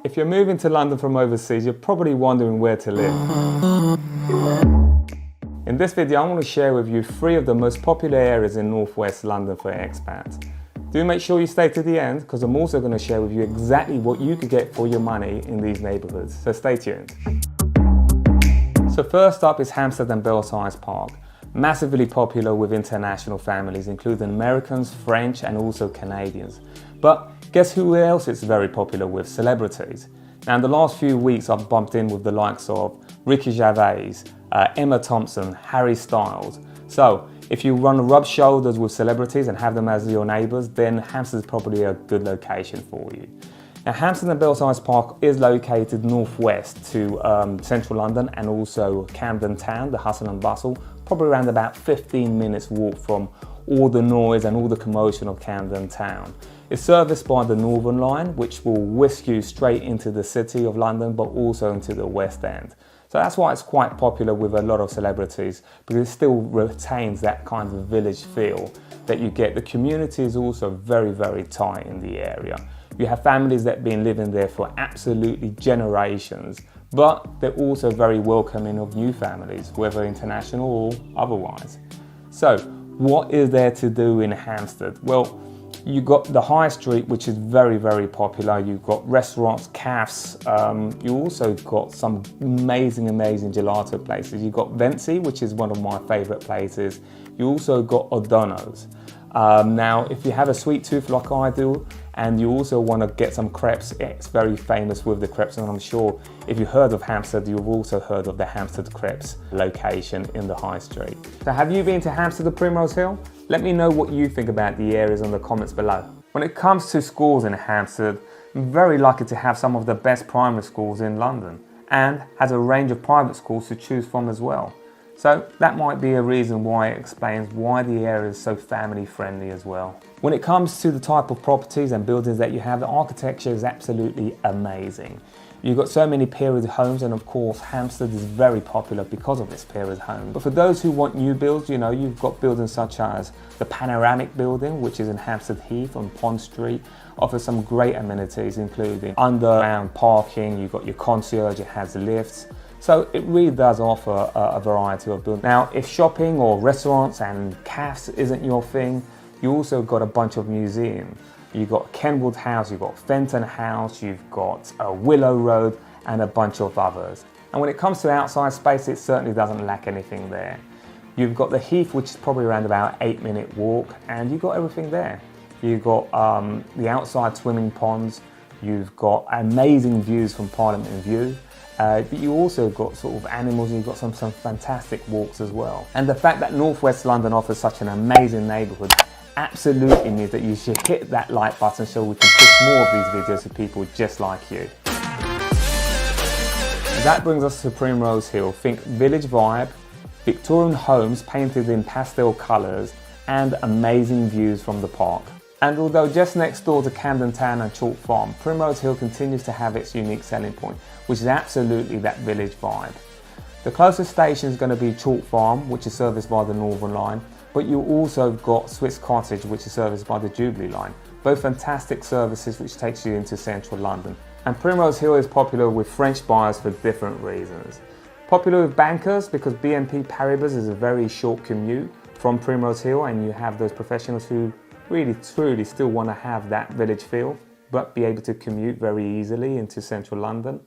If you're moving to London from overseas, you're probably wondering where to live. In this video, I want to share with you 3 of the most popular areas in northwest London for expats. Do make sure you stay to the end, because I'm also going to share with you exactly what you could get for your money in these neighbourhoods, so stay tuned. So first up is Hampstead and Belsize Park. Massively popular with international families, including Americans, French and also Canadians. But guess who else it's very popular with? Celebrities. Now in the last few weeks I've bumped in with the likes of Ricky Gervais, Emma Thompson, Harry Styles. So if you want to rub shoulders with celebrities and have them as your neighbours, then Hampstead is probably a good location for you. Now Hampstead and Belsize Park is located northwest to central London and also Camden town, the hustle and bustle, probably around about 15 minutes walk from all the noise and all the commotion of Camden town. It's serviced by the Northern Line, which will whisk you straight into the city of London, but also into the West End. So that's why it's quite popular with a lot of celebrities, because it still retains that kind of village feel that you get. The community is also very, very tight in the area. You have families that have been living there for absolutely generations, but they're also very welcoming of new families, whether international or otherwise. So what is there to do in Hampstead? Well, you've got the high street, which is very, very popular. You've got restaurants, cafes. You also got some amazing gelato places. You've got Valencia, which is one of my favorite places. You also got O'Donnell's. Now, if you have a sweet tooth like I do, and you also want to get some crepes, it's very famous with the crepes, and I'm sure if you heard of Hampstead, you've also heard of the Hampstead Crepes location in the high street. So have you been to Hampstead or Primrose Hill? Let me know what you think about the areas in the comments below. When it comes to schools in Hampstead, I'm very lucky to have some of the best primary schools in London, and has a range of private schools to choose from as well. So that might be a reason why it explains why the area is so family friendly as well. When it comes to the type of properties and buildings that you have, the architecture is absolutely amazing. You've got so many period homes, and of course Hampstead is very popular because of its period homes. But for those who want new builds, you know, you've got buildings such as the Panoramic building, which is in Hampstead Heath on Pond Street, offers some great amenities including underground parking, you've got your concierge, it has lifts. So it really does offer a variety of buildings. Now, if shopping or restaurants and cafes isn't your thing, you also got a bunch of museums. You've got Kenwood House, you've got Fenton House, you've got Willow Road, and a bunch of others. And when it comes to outside space, it certainly doesn't lack anything there. You've got the Heath, which is probably around about 8-minute walk, and you've got everything there. You've got the outside swimming ponds, you've got amazing views from Parliament View. But you also got sort of animals, and you've got some fantastic walks as well. And the fact that northwest London offers such an amazing neighbourhood absolutely means that you should hit that like button so we can push more of these videos to people just like you. That brings us to Primrose Hill. Think village vibe, Victorian homes painted in pastel colours, and amazing views from the park. And although just next door to Camden Town and Chalk Farm, Primrose Hill continues to have its unique selling point, which is absolutely that village vibe. The closest station is going to be Chalk Farm, which is serviced by the Northern Line, but you also got Swiss Cottage, which is serviced by the Jubilee Line. Both fantastic services which takes you into central London. And Primrose Hill is popular with French buyers for different reasons. Popular with bankers because BNP Paribas is a very short commute from Primrose Hill, and you have those professionals who really truly still want to have that village feel, but be able to commute very easily into central London.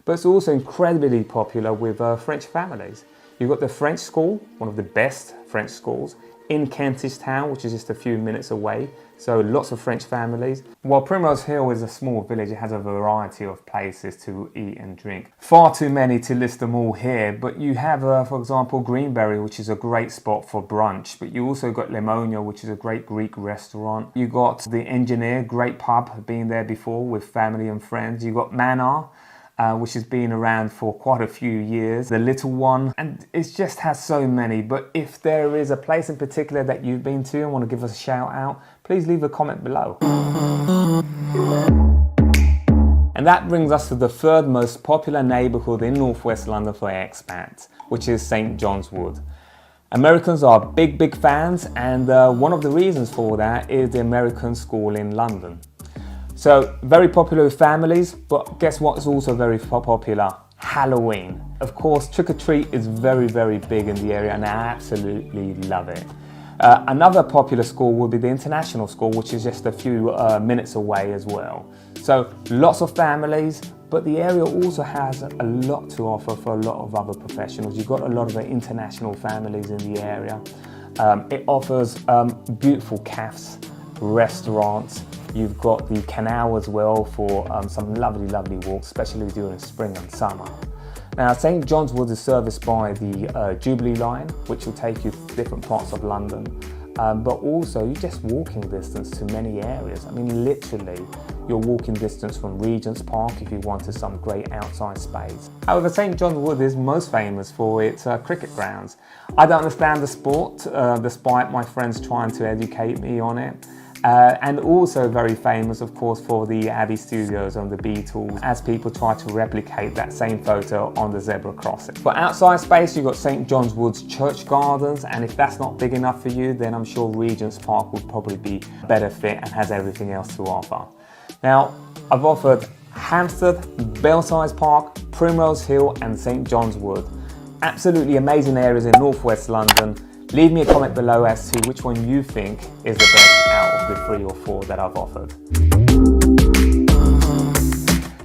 But it's also incredibly popular with French families. You've got the French school, one of the best French schools, in Kentish Town, which is just a few minutes away. So lots of French families. While Primrose Hill is a small village, it has a variety of places to eat and drink. Far too many to list them all here, but you have, for example, Greenberry, which is a great spot for brunch. But you also got Limonia, which is a great Greek restaurant. You got the Engineer, great pub, been there before with family and friends. You got Manor, which has been around for quite a few years. The Little One, and it just has so many. But if there is a place in particular that you've been to and want to give us a shout out, please leave a comment below. And that brings us to the third most popular neighbourhood in northwest London for expats, which is St John's Wood. Americans are big fans, and one of the reasons for that is the American School in London. So very popular with families, but guess what is also very popular? Halloween. Of course, trick or treat is very, very big in the area and I absolutely love it. Another popular school would be the international school, which is just a few minutes away as well. So lots of families, but the area also has a lot to offer for a lot of other professionals. You've got a lot of the international families in the area. It offers beautiful cafes, restaurants. You've got the canal as well for some lovely, lovely walks, especially during spring and summer. Now, St John's Wood is serviced by the Jubilee line, which will take you to different parts of London, but also you're just walking distance to many areas. I mean, literally, you're walking distance from Regent's Park if you wanted some great outside space. However, St John's Wood is most famous for its cricket grounds. I don't understand the sport, despite my friends trying to educate me on it. And also very famous, of course, for the Abbey Studios and the Beatles, as people try to replicate that same photo on the zebra crossing. For outside space, you've got St John's Wood's Church Gardens, and if that's not big enough for you, then I'm sure Regent's Park would probably be a better fit and has everything else to offer. Now, I've offered Hampstead, Belsize Park, Primrose Hill and St John's Wood. Absolutely amazing areas in northwest London. Leave me a comment below as to which one you think is the best out of the 3 or 4 that I've offered.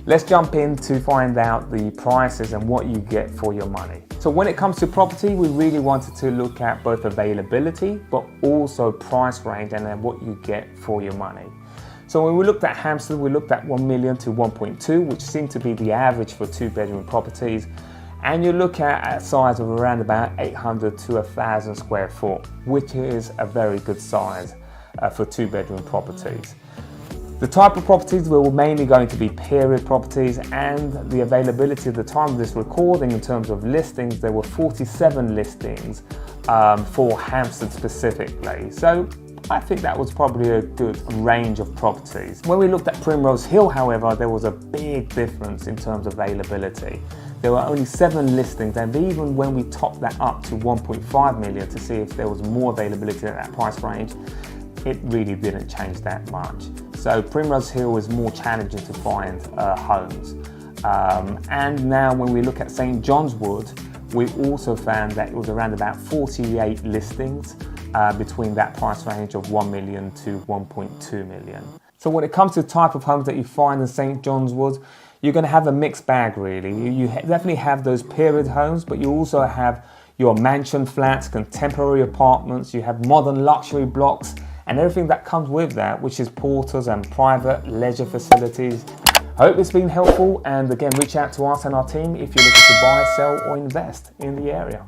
Let's jump in to find out the prices and what you get for your money. So when it comes to property, we really wanted to look at both availability, but also price range and then what you get for your money. So when we looked at Hampstead, we looked at 1 million to 1.2, which seemed to be the average for 2-bedroom properties. And you look at a size of around about 800 to 1,000 square foot, which is a very good size for 2-bedroom properties. The type of properties were mainly going to be period properties, and the availability at the time of this recording in terms of listings, there were 47 listings for Hampstead specifically. So I think that was probably a good range of properties. When we looked at Primrose Hill, however, there was a big difference in terms of availability. There were only 7 listings, and even when we topped that up to 1.5 million to see if there was more availability at that price range, it really didn't change that much. So Primrose Hill is more challenging to find homes. And now when we look at St John's Wood, we also found that it was around about 48 listings between that price range of 1 million to 1.2 million. So when it comes to the type of homes that you find in St John's Wood, you're going to have a mixed bag really. You definitely have those period homes, but you also have your mansion flats, contemporary apartments, you have modern luxury blocks and everything that comes with that, which is porters and private leisure facilities. I hope it's been helpful, and again, reach out to us and our team if you're looking to buy, sell or invest in the area.